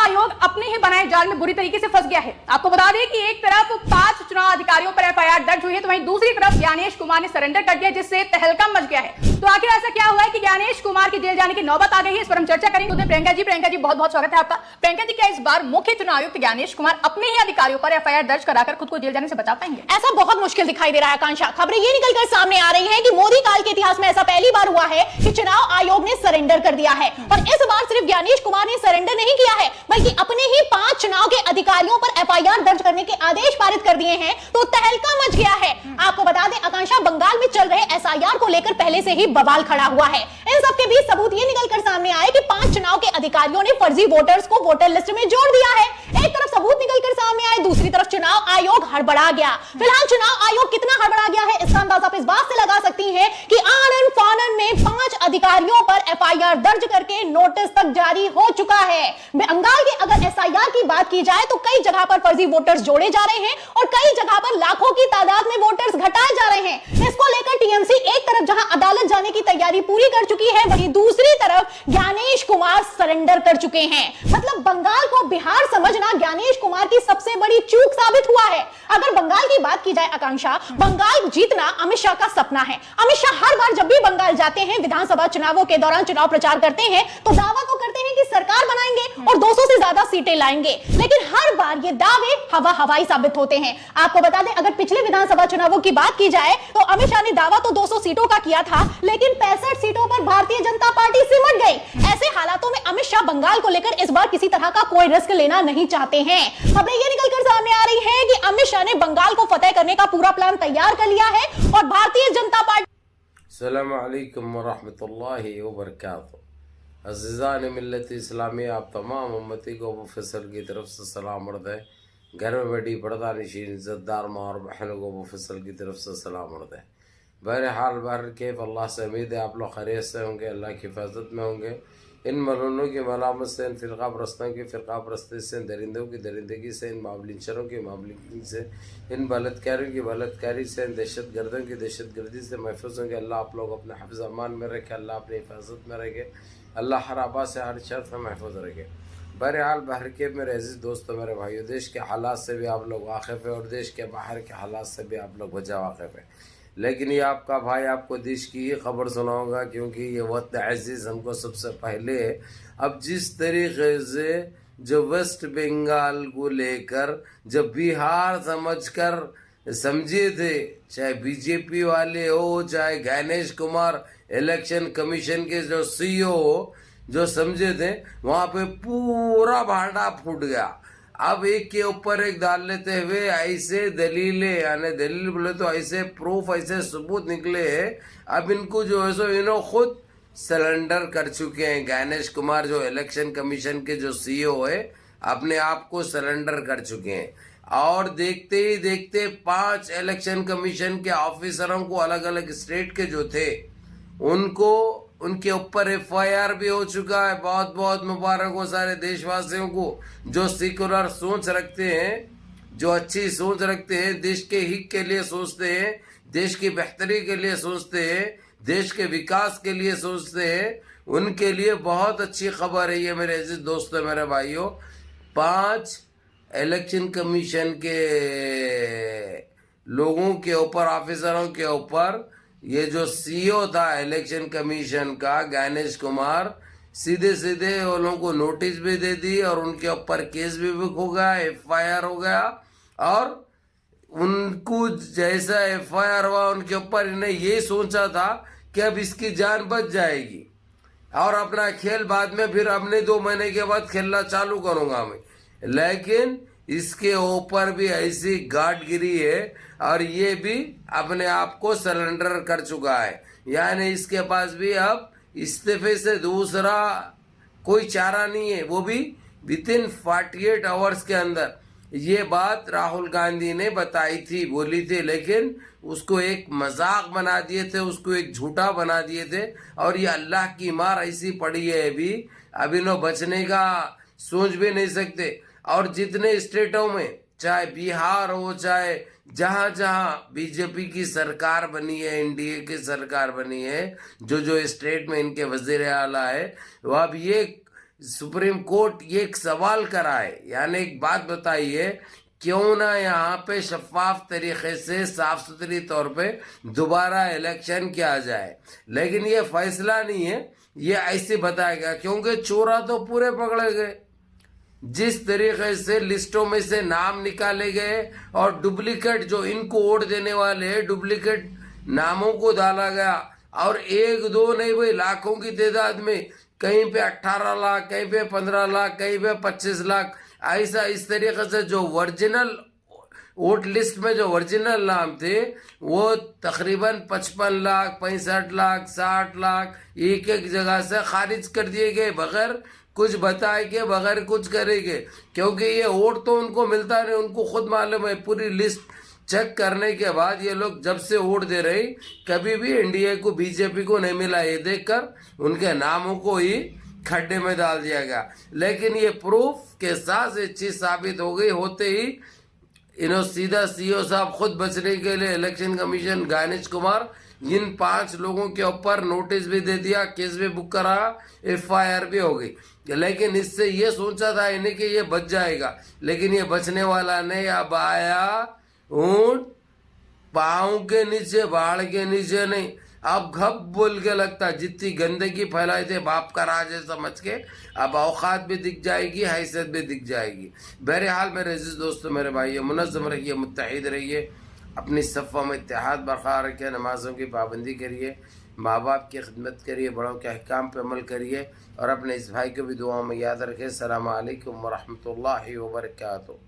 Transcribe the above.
आयोग अपने ही बनाए जाल में बुरी तरीके से फंस गया है। आपको बता दें कि एक तरफ 5 चुनाव अधिकारियों पर एफआईआर दर्ज हुई है, तो वहीं दूसरी तरफ ज्ञानेश कुमार ने सरेंडर कर दिया, जिससे तहलका मच गया है। तो आखिर ऐसा क्या हुआ है कि ज्ञानेश कुमार की जेल जाने की नौबत आ गई है, इस पर हम चर्चा करेंगे। तो प्रियंका जी बहुत बहुत स्वागत है आपका। प्रियंका जी, क्या इस बार मुख्य चुनाव आयुक्त ज्ञानेश कुमार अपने ही अधिकारियों पर एफआईआर दर्ज कराकर खुद को जेल जाने से बचा पाएंगे? ऐसा बहुत मुश्किल दिखाई दे रहा है आकांक्षा। खबरें ये निकलकर सामने आ रही हैं कि मोदी काल के इतिहास में ऐसा पहली बार हुआ है कि चुनाव आयोग ने सरेंडर कर दिया है। और इस बार सिर्फ ज्ञानेश कुमार ने सरेंडर नहीं किया है, बल्कि अपने ही 5 चुनाव के अधिकारियों पर एफआईआर दर्ज करने के आदेश पारित कर दिए हैं। तो तहलका मच गया है। आपको बता दें आकांक्षा, बंगाल में चल रहे एसआईआर को लेकर पहले से ही बवाल खड़ा हुआ है। इन सबके बीच सबूत ये निकलकर सामने आए कि 5 चुनाव के अधिकारियों ने फर्जी वोटर्स को वोटर लिस्ट में जोड़ दिया है। एक तरफ सबूत निकलकर सामने आए, दूसरी तरफ चुनाव आयोग हड़बड़ा गया। फिलहाल चुनाव आयोग कितना हड़बड़ा गया है, इसका अंदाजा आप इस बात से लगा सकती हैं कि आनन फानन में 5 अधिकारियों पर एफआईआर दर्ज करके नोटिस तक जारी हो चुका है। बंगाल के अगर एसआईआर की बात की जाए तो कई जगह पर फर्जी वोटर्स जोड़े जा रहे हैं और कई जगह पर लाखों की तादाद में वोटर्स घटाए जा रहे हैं। इसको लेकर टीएमसी एक तरफ जहां अदालत जाने की तैयारी पूरी कर चुकी है, वहीं दूसरी तरफ ज्ञानेश कुमार सरेंडर कर चुके हैं। मतलब बंगाल को बिहार समझना ज्ञानेश कुमार की सबसे बड़ी चूक साबित हुआ है। अगर बंगाल की बात की जाए आकांक्षा, बंगाल जीतना अमित शाह का सपना है। अमित शाह हर बार जब भी बंगाल जाते हैं, विधानसभा चुनावों के दौरान चुनाव प्रचार करते हैं, तो दावा तो करते हैं कि सरकार बनाएंगे और 200 से ज्यादा सीटें लाएंगे, लेकिन हर बार ये दावे हवाई साबित होते हैं। आपको बता दें, अगर पिछले विधानसभा चुनावों की बात की जाए तो अमित शाह ने दावा तो 200 सीटों का किया था, लेकिन 65 सीटों पर भारतीय जनता पार्टी सिमट गई। ऐसे हालातों में अमित शाह बंगाल को लेकर इस बार किसी तरह का कोई रिस्क लेना नहीं चाहते हैं। खबरें ये निकलकर सामने आ रही है कि अमित शाह ने बंगाल को फतेह करने का पूरा प्लान तैयार कर लिया है और भारतीय जनता पार्टी। अस्सलाम वालेकुम वरहमतुल्लाहि वबरकातुहू। अज़ीज़ान मिल्लत इस्लामी, आप तमाम उम्मती को अबू फैसल की तरफ से सलाम अर्ज़ है। घर में बैठी पर्दा नशीन इज़्ज़तदार माँ और बहनों को अबू फैसल की तरफ से सलाम अर्ज़ है। बहरहाल बहरकैफ़ अल्लाह से उम्मीद है आप लोग खैरियत से होंगे, अल्लाह की हिफाजत में होंगे। इन मलूनों की मलामत से, इन फ़िरका परस्तों की फ़िरका परस्ती से, इन दरिंदों की दरिंदगी से, इन मावलिंचरों की मावलिंचरी से, इन बलात्कारियों की बलात्कारी से, इन दहशत गर्दों की दहशत गर्दी से महफूज होंगे। अल्लाह आप लोग अपने हिफ्ज़ अमान में रखे, अल्लाह अपनी हिफाजत में रखे, अल्लाह हर आबा से हर शर से महफूज रखे। बहरहाल बहरकैफ़ मेरे अजीज़ दोस्तों, मेरे भाइयों, देश के हालात से भी आप लोग वाकिफ़ है और देश के बाहर के हालात से भी आप लोग वजह वाकिफ़ है। लेकिन ये आपका भाई आपको देश की ही खबर सुनाऊंगा, क्योंकि ये वक्त अजीज़ हमको सबसे पहले है। अब जिस तरीके से जो वेस्ट बंगाल को लेकर जब बिहार समझकर समझे थे, चाहे बीजेपी वाले हो, चाहे ज्ञानेश कुमार इलेक्शन कमीशन के जो सीईओ हो, जो समझे थे, वहाँ पे पूरा भांडा फूट गया। अब एक के ऊपर एक डाल लेते हुए ऐसे दलीलें, यानी दलील बोले तो ऐसे प्रूफ, ऐसे सबूत निकले हैं। अब इनको जो है सो इन्हों खुद सरेंडर कर चुके हैं। ज्ञानेश कुमार जो इलेक्शन कमीशन के जो सीईओ है, अपने आप को सरेंडर कर चुके हैं। और देखते ही देखते 5 इलेक्शन कमीशन के ऑफिसरों को, अलग अलग स्टेट के जो थे, उनको उनके ऊपर एफआईआर भी हो चुका है। बहुत बहुत मुबारक हो सारे देशवासियों को जो सेकुलर सोच रखते हैं, जो अच्छी सोच रखते हैं, देश के हित के लिए सोचते हैं, देश की बेहतरी के लिए सोचते हैं, देश के विकास के लिए सोचते हैं। उनके लिए बहुत अच्छी खबर है ये मेरे अजीज दोस्तों, मेरे भाइयों। 5 इलेक्शन कमीशन के लोगों के ऊपर, ऑफिसरों के ऊपर, ये जो सीईओ था इलेक्शन कमीशन का ज्ञानेश कुमार, सीधे सीधे उन लोगों को नोटिस भी दे दी और उनके ऊपर केस भी बुक हो गया, एफआईआर हो गया। और उनको जैसा एफआईआर हुआ उनके ऊपर, इन्हें ये सोचा था कि अब इसकी जान बच जाएगी और अपना खेल बाद में फिर अपने 2 महीने के बाद खेलना चालू करूंगा मैं। लेकिन इसके ऊपर भी ऐसी गार्ड गिरी है और ये भी अपने आप को सरेंडर कर चुका है। यानी इसके पास भी अब इस्तीफे से दूसरा कोई चारा नहीं है, वो भी विदिन 48 आवर्स के अंदर। ये बात राहुल गांधी ने बताई थी, बोली थी, लेकिन उसको एक मजाक बना दिए थे, उसको एक झूठा बना दिए थे। और ये अल्लाह की मार ऐसी पड़ी है अभी इन्हों बचने का सोच भी नहीं सकते। और जितने स्टेटों में, चाहे बिहार हो, चाहे जहां जहां बीजेपी की सरकार बनी है, एनडीए की सरकार बनी है, जो जो स्टेट में इनके वजीर आला है, वो अब ये सुप्रीम कोर्ट ये एक सवाल कराए, यानी एक बात बताइए, क्यों ना यहाँ पे शफाफ तरीके से साफ सुथरी तौर पे दोबारा इलेक्शन किया जाए। लेकिन ये फैसला नहीं है, ये ऐसे बताएगा, क्योंकि चोरा तो पूरे पकड़े गए। जिस तरीके से लिस्टों में से नाम निकाले गए और डुप्लीकेट जो इनको वोट देने वाले हैं, डुप्लीकेट नामों को डाला गया, और एक दो नहीं भाई, लाखों की तादाद में, कहीं पे 18 लाख, कहीं पे 15 लाख, कहीं पे 25 लाख, ऐसा इस तरीके से जो ओरिजिनल वोट लिस्ट में जो ओरिजिनल नाम थे वो तकरीबन 55 लाख, 65 लाख, 60 लाख एक एक जगह से खारिज कर दिए गए, बगैर कुछ बताए के, बगैर कुछ करेंगे। क्योंकि ये वोट तो उनको मिलता नहीं, उनको खुद मालूम है। पूरी लिस्ट चेक करने के बाद ये लोग जब से वोट दे रहे, कभी भी एनडीए को, बीजेपी को नहीं मिला, ये देखकर उनके नामों को ही खड्डे में डाल दिया गया। लेकिन ये प्रूफ के साथ ये चीज साबित हो गई, होते ही इन्होंने सीधा सीओ साहब खुद बचने के लिए इलेक्शन कमीशन ज्ञानेश कुमार इन 5 लोगों के ऊपर नोटिस भी दे दिया, केस भी बुक करा, FIR भी हो गई। लेकिन इससे ये सोचा था इन्हें कि ये बच जाएगा, लेकिन ये बचने वाला नहीं। अब आया ऊंट पाँव के नीचे, बाढ़ के नीचे नहीं। अब घप बोल के लगता, जितनी गंदगी फैलाई थे बाप का राज है समझ के, अब औकात भी दिख जाएगी, हैसियत भी दिख जाएगी। बहरहाल मेरे अजीज दोस्तों, मेरे भाई, मुनज़्ज़म रहिए, मुत्तहिद रहिए, अपनी सफ़ों में इत्तेहाद बरकरार रखिए, नमाज़ों की पाबंदी करिए, माँ बाप की खिदमत करिए, बड़ों के अहकाम पर अमल करिए, और अपने इस भाई को भी दुआ में याद रखें। अस्सलामु अलैकुम व रहमतुल्लाहि व बरकातुहू।